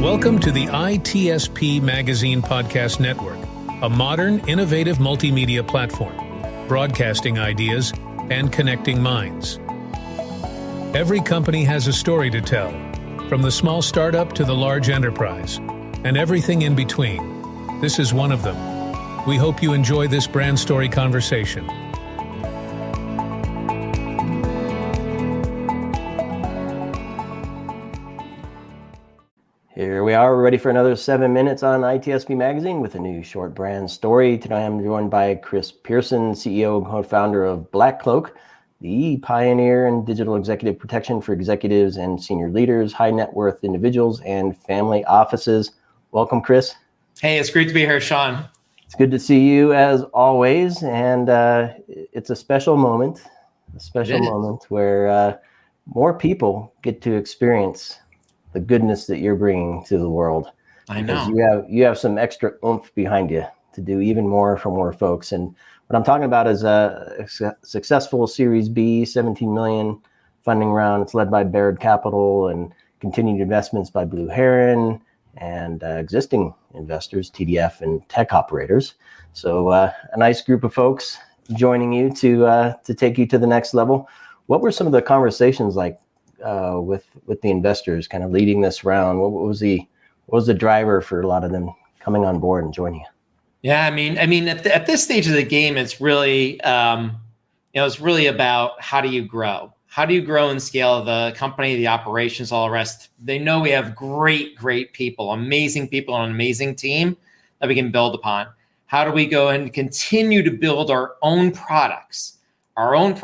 Welcome to the ITSPmagazine podcast network, a modern, innovative multimedia platform, broadcasting ideas and connecting minds. Every company has a story to tell, from the small startup to the large enterprise, and everything in between. This is one of them. We hope you enjoy this brand story conversation. Here we are, ready for another 7 minutes on ITSP Magazine with a new short brand story. Today I'm joined by Chris Pierson, CEO and co-founder of BlackCloak, the pioneer in digital executive protection for executives and senior leaders, high net worth individuals, and family offices. Welcome, Chris. Hey, it's great to be here, Sean. It's good to see you as always, and it's a special moment where more people get to experience the goodness that you're bringing to the world. I know. You have some extra oomph behind you to do even more for more folks. And what I'm talking about is a successful Series B, 17 million funding round. It's led by Baird Capital and continued investments by Blue Heron and existing investors, TDF and tech operators. So a nice group of folks joining you to take you to the next level. What were some of the conversations like with the investors kind of leading this round? What was the driver for a lot of them coming on board and joining you? Yeah, I mean, at this stage of the game, it's really, it's really about how do you grow? How do you grow and scale the company, the operations, all the rest? They know we have great people, amazing people on an amazing team that we can build upon. How do we go and continue to build our own products, our own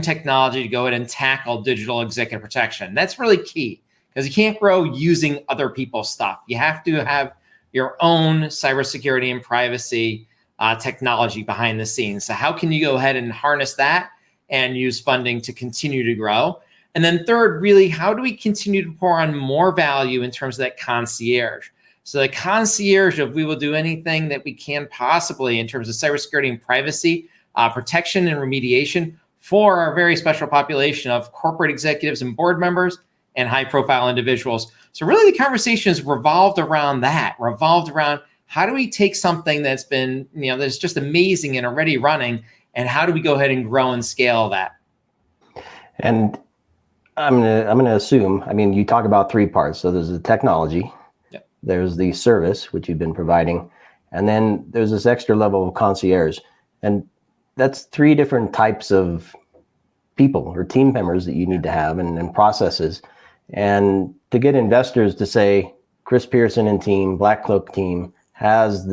technology to go in and tackle digital executive protection? That's really key because you can't grow using other people's stuff. You have to have your own cybersecurity and privacy technology behind the scenes. So how can you go ahead and harness that and use funding to continue to grow? And then third, really, how do we continue to pour on more value in terms of that concierge? So the concierge of we will do anything that we can possibly in terms of cybersecurity and privacy, protection and remediation for our very special population of corporate executives and board members and high profile individuals. So really the conversation is revolved around how do we take something that's been, that's just amazing and already running, and how do we go ahead and grow and scale that? And I'm gonna assume, you talk about three parts. So there's the technology, yep. There's the service, which you've been providing, and then there's this extra level of concierge. And that's three different types of people or team members that you need to have and processes. And to get investors to say, Chris Pierson and team, BlackCloak team has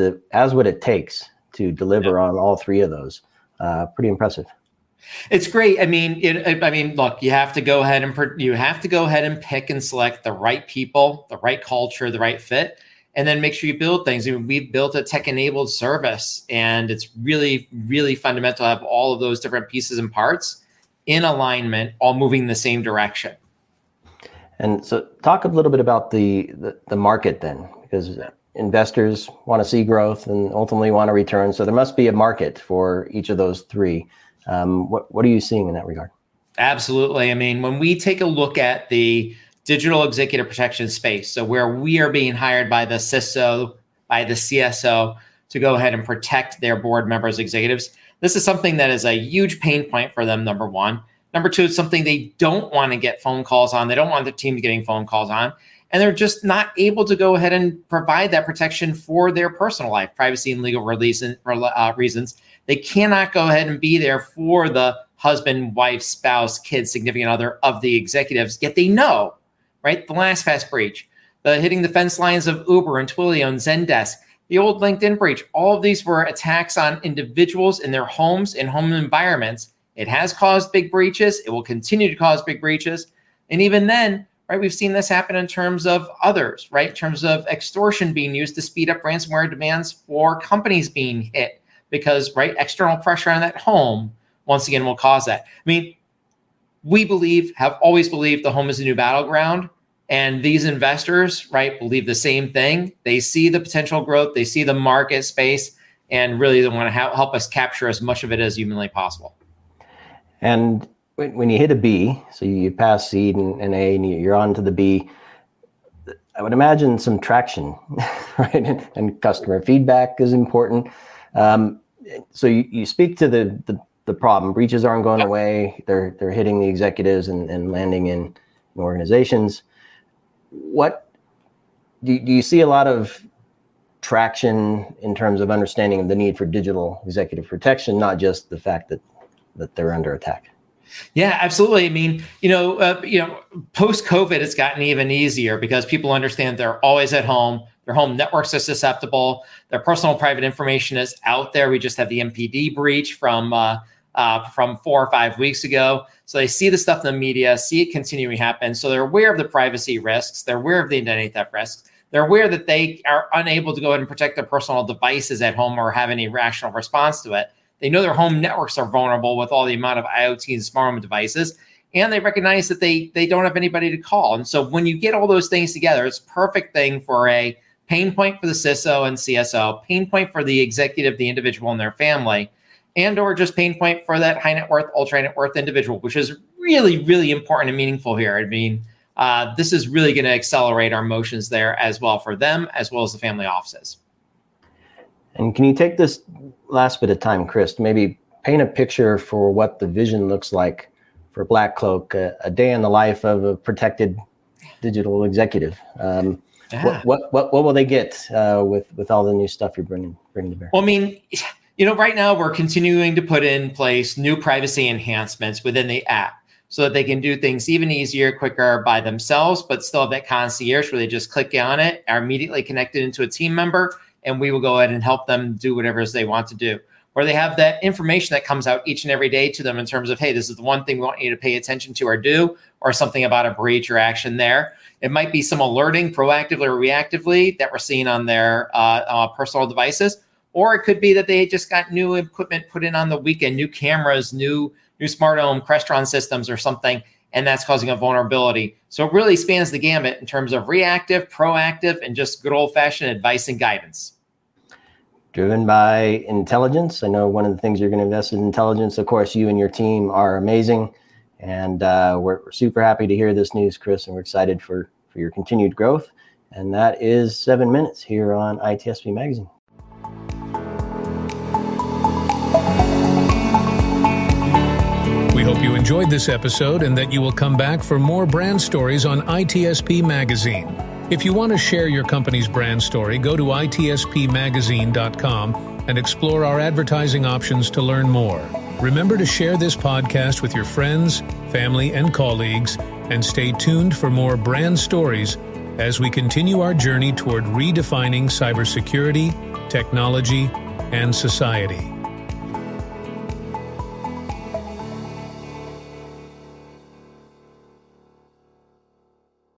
what it takes to deliver on all three of those. Pretty impressive. It's great. Look, you have to go ahead and pick and select the right people, the right culture, the right fit, and then make sure you build things. We've built a tech-enabled service, and it's really, really fundamental to have all of those different pieces and parts in alignment, all moving in the same direction. And so talk a little bit about the market then, because investors want to see growth and ultimately want a return. So there must be a market for each of those three. What are you seeing in that regard? Absolutely. When we take a look at the digital executive protection space, so where we are being hired by the CISO, by the CSO to go ahead and protect their board members, executives, this is something that is a huge pain point for them, number one. Number two, it's something they don't want to get phone calls on. They don't want their team getting phone calls on. And they're just not able to go ahead and provide that protection for their personal life, privacy and legal reasons. They cannot go ahead and be there for the husband, wife, spouse, kid, significant other of the executives, yet they know, right? The LastPass breach, the hitting the fence lines of Uber and Twilio and Zendesk, the old LinkedIn breach, all of these were attacks on individuals in their homes and home environments. It has caused big breaches. It will continue to cause big breaches. And even then, right, we've seen this happen in terms of others, right? In terms of extortion being used to speed up ransomware demands for companies being hit because, right, external pressure on that home, once again, will cause that. We have always believed the home is a new battleground. And these investors, right, believe the same thing. They see the potential growth. They see the market space, and really they want to help us capture as much of it as humanly possible. And when you hit a B, so you pass seed and A and you're on to the B, I would imagine some traction, right? And customer feedback is important. So you speak to the problem. Breaches aren't going away. They're hitting the executives and landing in organizations. What do you see a lot of traction in terms of understanding of the need for digital executive protection, not just the fact that they're under attack? Yeah, absolutely. I mean, post COVID, it's gotten even easier because people understand they're always at home. Their home networks are susceptible. Their personal private information is out there. We just had the MPD breach from 4 or 5 weeks ago. So they see the stuff in the media, see it continuing to happen. So they're aware of the privacy risks. They're aware of the identity theft risks. They're aware that they are unable to go ahead and protect their personal devices at home or have any rational response to it. They know their home networks are vulnerable with all the amount of IoT and smart home devices, and they recognize that they don't have anybody to call. And so when you get all those things together, it's a perfect thing for a pain point for the CISO and CSO, pain point for the executive, the individual and their family, and or just pain point for that high net worth, ultra net worth individual, which is really, really important and meaningful here. I mean, this is really going to accelerate our motions there as well for them, as well as the family offices. And can you take this last bit of time, Chris, to maybe paint a picture for what the vision looks like for BlackCloak, a day in the life of a protected digital executive? What will they get with all the new stuff you're bringing to bear? Well, I mean, right now we're continuing to put in place new privacy enhancements within the app so that they can do things even easier, quicker by themselves, but still have that concierge where they just click on it, are immediately connected into a team member, and we will go ahead and help them do whatever it is they want to do. Where they have that information that comes out each and every day to them in terms of, hey, this is the one thing we want you to pay attention to or do, or something about a breach or action there. It might be some alerting proactively or reactively that we're seeing on their personal devices, or it could be that they just got new equipment put in on the weekend, new cameras, new smart home Crestron systems or something, and that's causing a vulnerability. So it really spans the gamut in terms of reactive, proactive, and just good old-fashioned advice and guidance. Driven by intelligence. I know one of the things you're going to invest in intelligence. Of course, you and your team are amazing, and we're super happy to hear this news, Chris, and we're excited for your continued growth. And that is 7 minutes here on ITSP Magazine. We hope you enjoyed this episode and that you will come back for more brand stories on ITSP Magazine. If you want to share your company's brand story, go to ITSPmagazine.com and explore our advertising options to learn more. Remember to share this podcast with your friends, family, and colleagues, and stay tuned for more brand stories as we continue our journey toward redefining cybersecurity, technology, and society.